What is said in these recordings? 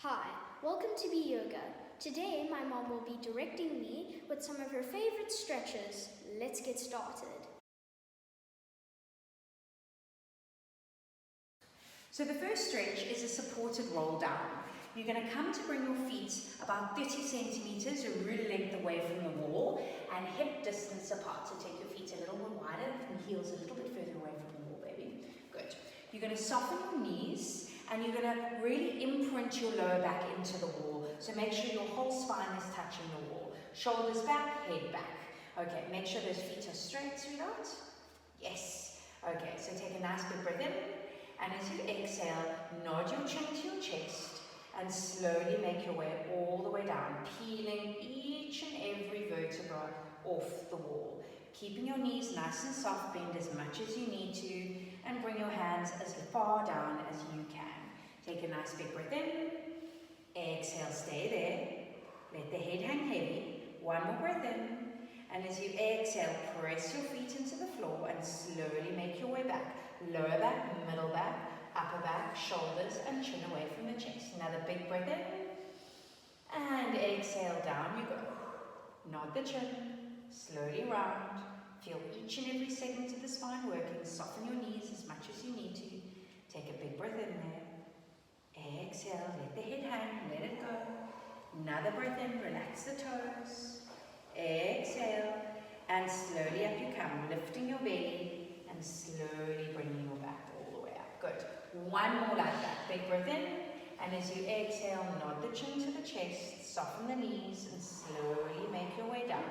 Hi, welcome to Be Yoga. Today my mom will be directing me with some of her favorite stretches. Let's get started. So the first stretch is a supported roll down. You're going to come to bring your feet about 30 centimeters, a ruler length away from the wall, and hip distance apart. So take your feet a little bit wider and heels a little bit further away from the wall, baby. Good. You're going to soften your knees and you're going to really imprint your lower back into the wall. So make sure your whole spine is touching the wall. Shoulders back, head back. Okay, make sure those feet are straight, sweetheart. Yes. Okay, so take a nice big breath in. And as you exhale, nod your chin to your chest and slowly make your way all the way down, peeling each and every vertebra off the wall. Keeping your knees nice and soft, bend as much as you need to, and bring your hands as far down as you can. Take a nice big breath in, exhale, stay there, let the head hang heavy, one more breath in, and as you exhale, press your feet into the floor and slowly make your way back, lower back, middle back, upper back, shoulders and chin away from the chest. Another big breath in, and exhale, down you go. Nod the chin, slowly round, feel each and every segment of the spine working, soften your knees as much as you need to. Take a big breath in there. Exhale, let the head hang, let it go. Another breath in, relax the toes. Exhale, and slowly up you come, lifting your belly and slowly bringing your back all the way up. Good. One more like that. Big breath in, and as you exhale, nod the chin to the chest, soften the knees, and slowly make your way down.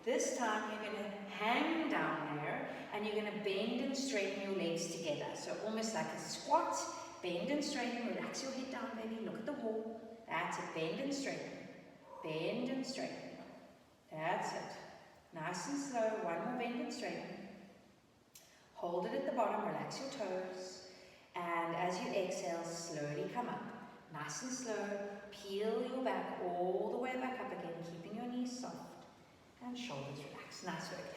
This time you're going to hang down there, and you're going to bend and straighten your legs together. So almost like a squat. Bend and straighten, relax your head down, baby, look at the wall. That's it, bend and straighten. Bend and straighten. That's it. Nice and slow, one more bend and straighten. Hold it at the bottom, relax your toes. And as you exhale, slowly come up. Nice and slow, peel your back all the way back up again, keeping your knees soft. And shoulders relaxed, nice work.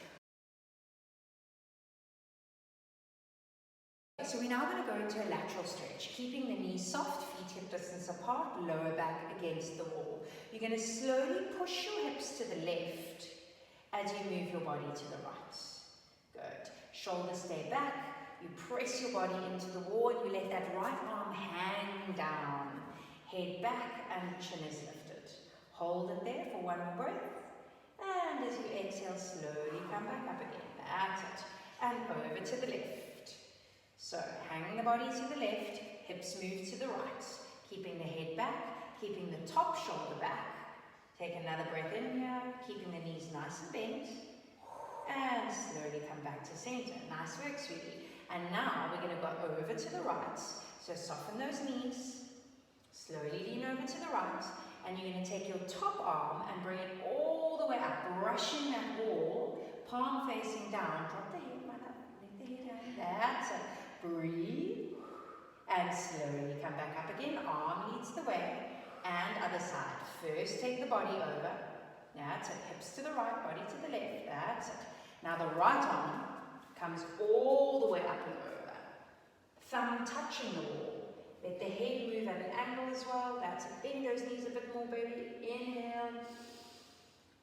So we're now going to go into a lateral stretch, keeping the knees soft, feet hip distance apart, lower back against the wall. You're going to slowly push your hips to the left as you move your body to the right. Good. Shoulders stay back. You press your body into the wall and you let that right arm hang down. Head back and chin is lifted. Hold it there for one more breath. And as you exhale, slowly come back up again. That's it. And over to the left. So, hanging the body to the left, hips move to the right, keeping the head back, keeping the top shoulder back. Take another breath in here, keeping the knees nice and bent, and slowly come back to center. Nice work, sweetie. And now we're going to go over to the right. So soften those knees, slowly lean over to the right, and you're going to take your top arm and bring it all the way up, brushing that wall, palm facing down. Drop the head, my love, let the head hang. That's it. Breathe and slowly come back up again. Arm leads the way and other side. First take the body over. That's it. Hips to the right, body to the left. That's it. Now the right arm comes all the way up and over. Thumb touching the wall. Let the head move at an angle as well. That's it. Bend those knees a bit more, baby. Inhale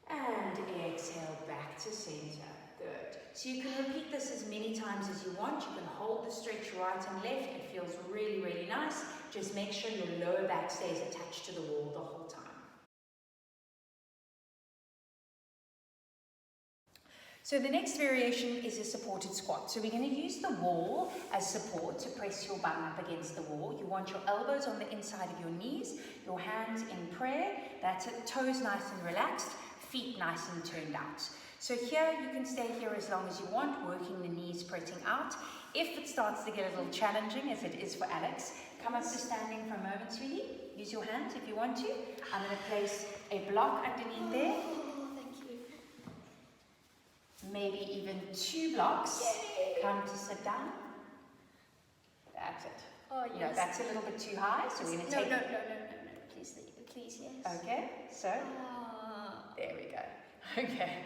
and exhale back to center. Good. So you can repeat this as many times as you want. You can hold the stretch right and left. It feels really, really nice. Just make sure your lower back stays attached to the wall the whole time. So the next variation is a supported squat. So we're going to use the wall as support to press your bum up against the wall. You want your elbows on the inside of your knees, your hands in prayer. That's it. Toes nice and relaxed, feet nice and turned out. So here you can stay here as long as you want, working the knees spreading out. If it starts to get a little challenging, as it is for Alex, come up to standing for a moment, sweetie. Use your hands if you want to. I'm going to place a block underneath there. Thank you. Maybe even 2 blocks. Yay. Come to sit down. That's it. Oh, yes. No, that's a little bit too high, so we're going to take... No. Please, yes. Okay, so there we go. Okay,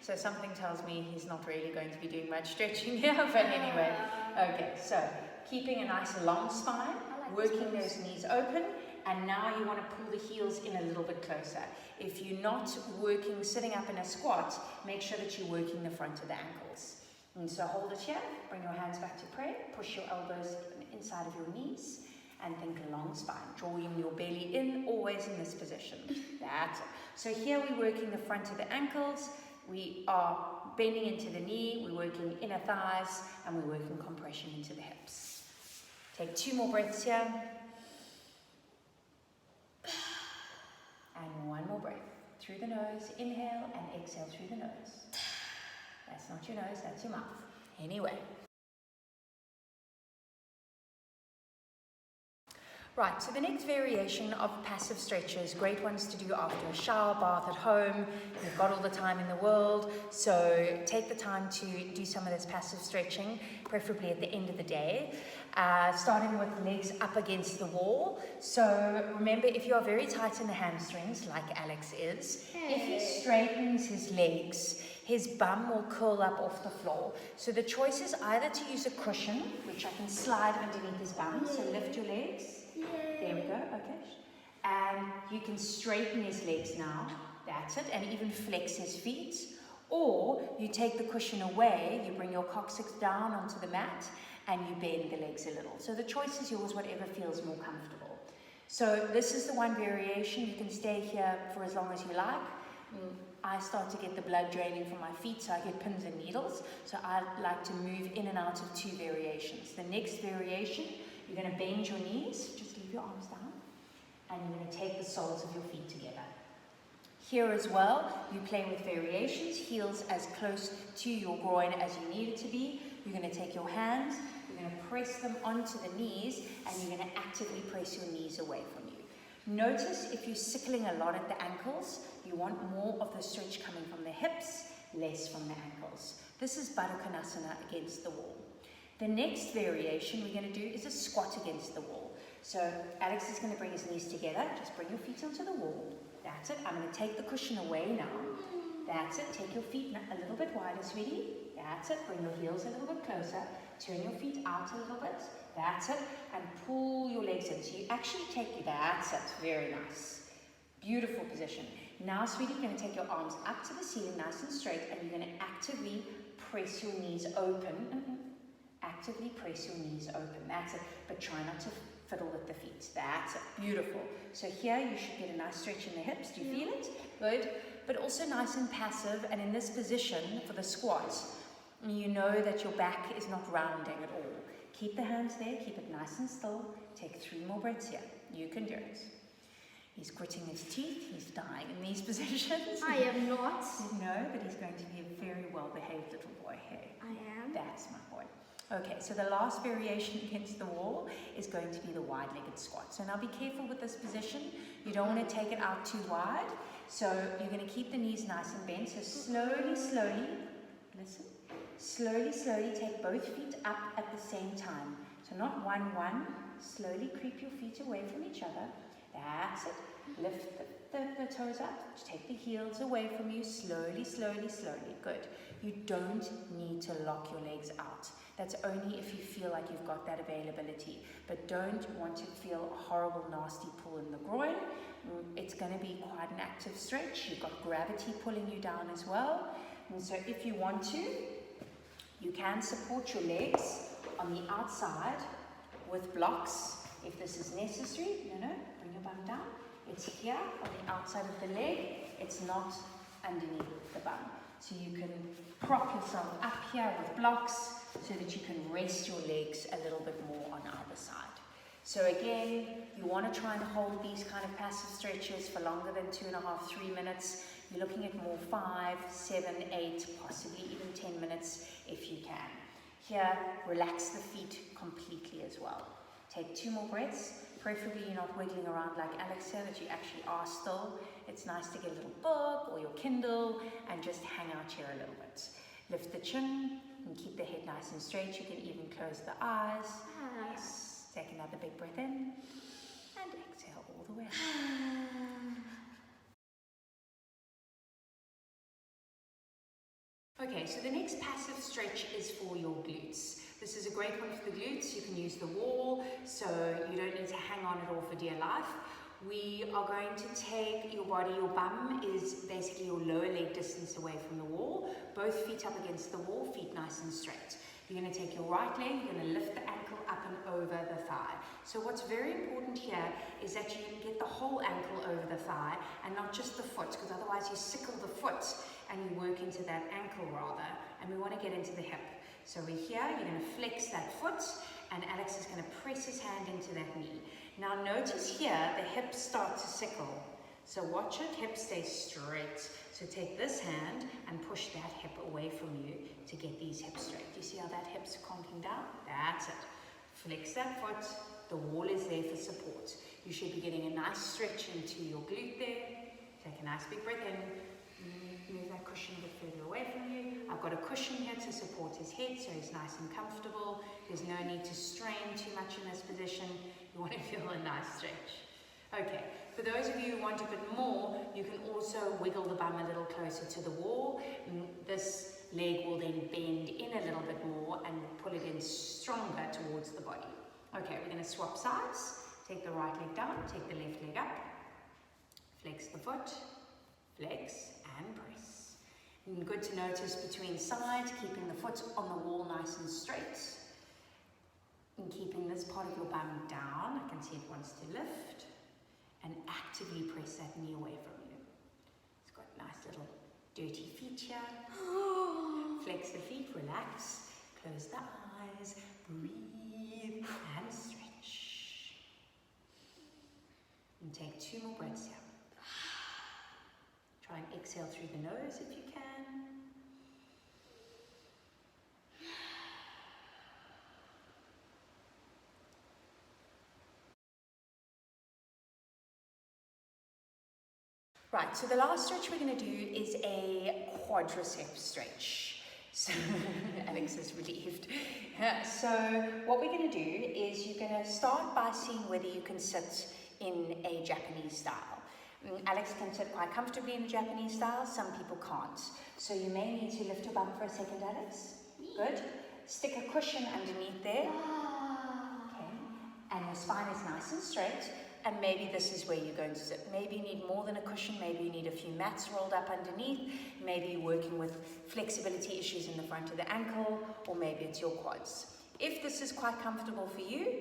so something tells me he's not really going to be doing much stretching here, but anyway. Okay, so keeping a nice long spine, working those knees open, and now you want to pull the heels in a little bit closer. If you're not working, sitting up in a squat, make sure that you're working the front of the ankles. And so hold it here, bring your hands back to prayer, push your elbows inside of your knees, and think long spine, drawing your belly in, always in this position. That's it. So here we're working the front of the ankles, we are bending into the knee, we're working inner thighs, and we're working compression into the hips. Take 2 more breaths here. And 1 more breath. Through the nose, inhale, and exhale through the nose. That's not your nose, that's your mouth. Anyway. Right, so the next variation of passive stretches, great ones to do after a shower bath at home. You've got all the time in the world, so take the time to do some of this passive stretching, preferably at the end of the day. Starting with legs up against the wall. So remember, if you are very tight in the hamstrings, like Alex is, if he straightens his legs, his bum will curl up off the floor. So the choice is either to use a cushion, which I can slide underneath his bum, so lift your legs. There we go, okay. And you can straighten his legs now, that's it, and even flex his feet. Or you take the cushion away, you bring your coccyx down onto the mat, and you bend the legs a little. So the choice is yours, whatever feels more comfortable. So this is the one variation. You can stay here for as long as you like. I start to get the blood draining from my feet, so I get pins and needles. So I like to move in and out of 2 variations. The next variation, you're going to bend your knees, just leave your arms down, and you're going to take the soles of your feet together. Here as well, you play with variations, heels as close to your groin as you need it to be. You're going to take your hands, you're going to press them onto the knees, and you're going to actively press your knees away from you. Notice if you're sickling a lot at the ankles, you want more of the stretch coming from the hips, less from the ankles. This is Baddha Konasana against the wall. The next variation we're going to do is a squat against the wall. So Alex is going to bring his knees together. Just bring your feet onto the wall. That's it. I'm going to take the cushion away now. That's it. Take your feet a little bit wider, sweetie. That's it. Bring your heels a little bit closer. Turn your feet out a little bit. That's it. And pull your legs in. So you actually take, that's it. Very nice. Beautiful position. Now, sweetie, you're going to take your arms up to the ceiling nice and straight, and you're going to actively press your knees open. Actively press your knees open. That's it. But try not to fiddle with the feet. That's it. Beautiful. So here you should get a nice stretch in the hips. Do you feel it? Good. But also nice and passive. And in this position for the squat, you know that your back is not rounding at all. Keep the hands there. Keep it nice and still. Take 3 more breaths here. You can do it. He's gritting his teeth. He's dying in these positions. I am not. No, but he's going to be a very well-behaved little boy. Hey, I am. that's my boy. Okay, so the last variation against the wall is going to be the wide-legged squat. So now be careful with this position. You don't want to take it out too wide. So you're going to keep the knees nice and bent. So slowly, listen. Slowly take both feet up at the same time. So not one. Slowly creep your feet away from each other. That's it. Lift the toes up. Take the heels away from you. Slowly. Good. You don't need to lock your legs out. That's only if you feel like you've got that availability. But don't want to feel a horrible, nasty pull in the groin. It's going to be quite an active stretch. You've got gravity pulling you down as well. And so if you want to, you can support your legs on the outside with blocks if this is necessary. No, bring your bum down. It's here on the outside of the leg. It's not underneath the bum. So you can prop yourself up here with blocks so that you can rest your legs a little bit more on either side. So again, you want to try and hold these kind of passive stretches for longer than 2.5, 3 minutes. You're looking at more 5, 7, 8, possibly even 10 minutes if you can. Here, relax the feet completely as well. Take 2 more breaths. Preferably you're not wiggling around like Alex here, that you actually are still. It's nice to get a little book or your Kindle and just hang out here a little bit. Lift the chin and keep the head nice and straight. You can even close the eyes. Yes. Take another big breath in and exhale all the way out. Okay, so the next passive stretch is for your glutes. This is a great one for the glutes. You can use the wall, so you don't need to hang on it all for dear life. we are going to take your body, your bum is basically your lower leg distance away from the wall, both feet up against the wall, feet nice and straight. You're going to take your right leg, you're going to lift the ankle up and over the thigh. So what's very important here is that you get the whole ankle over the thigh and not just the foot, because otherwise you sickle the foot and you work into that ankle rather, and we want to get into the hip. So we're here, you're going to flex that foot, and Alex is going to press his hand into that knee. Now notice here, the hips start to sickle. So watch it, hip stays straight. So take this hand and push that hip away from you to get these hips straight. You see how that hip's conking down? That's it. Flex that foot, the wall is there for support. You should be getting a nice stretch into your glute there. Take a nice big breath in. Move that cushion a bit further away from you. I've got a cushion here to support his head so he's nice and comfortable. There's no need to strain too much in this position. You want to feel a nice stretch. Okay, for those of you who want a bit more, you can also wiggle the bum a little closer to the wall. This leg will then bend in a little bit more and pull it in stronger towards the body. Okay, we're going to swap sides. Take the right leg down, take the left leg up. Flex the foot, flex and press. And good to notice between sides, keeping the foot on the wall nice and straight. And keeping this part of your bum down. I can see it wants to lift. And actively press that knee away from you. It's got nice little dirty feet here. Flex the feet, relax. Close the eyes, breathe and stretch. And take 2 more breaths here. Try and exhale through the nose if you can. Right, so the last stretch we're going to do is a quadricep stretch. So Alex is relieved. So what we're going to do is you're going to start by seeing whether you can sit in a Japanese style. Alex can sit quite comfortably in a Japanese style, some people can't. So you may need to lift your bum for a second, Alex. Good. Stick a cushion underneath there. Okay. And your spine is nice and straight. And maybe this is where you're going to sit. Maybe you need more than a cushion, maybe you need a few mats rolled up underneath, maybe you're working with flexibility issues in the front of the ankle, or maybe it's your quads. If this is quite comfortable for you,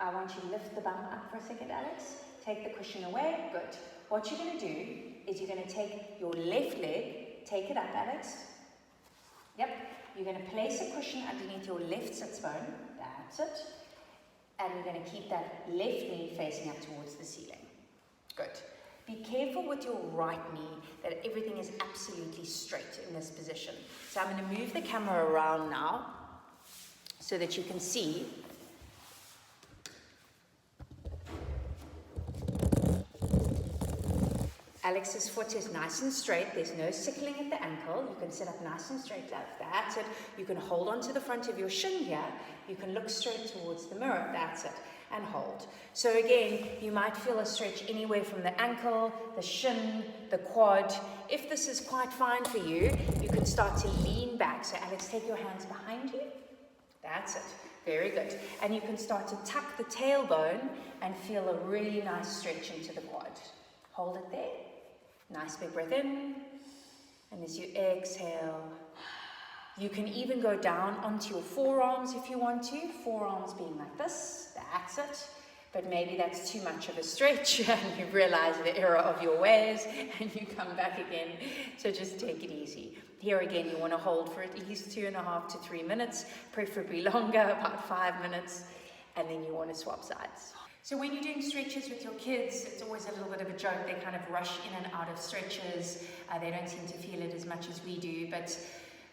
I want you to lift the bum up for a second, Alex. Take the cushion away, good. What you're going to do is you're going to take your left leg, take it up, Alex. Yep, you're going to place a cushion underneath your left sits bone, that's it. And we're going to keep that left knee facing up towards the ceiling. Good. Be careful with your right knee that everything is absolutely straight in this position. So I'm going to move the camera around now so that you can see. Alex's foot is nice and straight. There's no sickling at the ankle. You can sit up nice and straight like that. That's it. You can hold on to the front of your shin here. You can look straight towards the mirror. That's it. And hold. So again, you might feel a stretch anywhere from the ankle, the shin, the quad. If this is quite fine for you, you can start to lean back. So Alex, take your hands behind you. That's it. Very good. And you can start to tuck the tailbone and feel a really nice stretch into the quad. Hold it there. Nice big breath in, and as you exhale, you can even go down onto your forearms if you want to, forearms being like this, that's it. But maybe that's too much of a stretch and you realize the error of your ways and you come back again, so just take it easy. Here again, you want to hold for at least 2.5 to 3 minutes, preferably longer, about 5 minutes, and then you want to swap sides. So when you're doing stretches with your kids, it's always a little bit of a joke. They kind of rush in and out of stretches. They don't seem to feel it as much as we do. But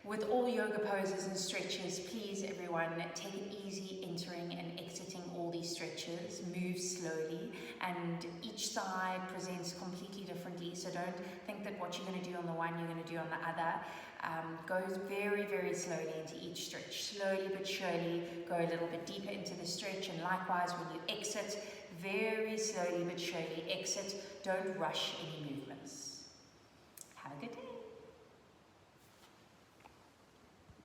with all yoga poses and stretches, please everyone, take it easy entering and exiting all these stretches. Move slowly, and each side presents completely differently. So don't think that what you're going to do on the one, you're going to do on the other. Go very, very slowly into each stretch. Slowly but surely go a little bit deeper into the stretch, and likewise when you exit, very slowly but surely exit. Don't rush any movement.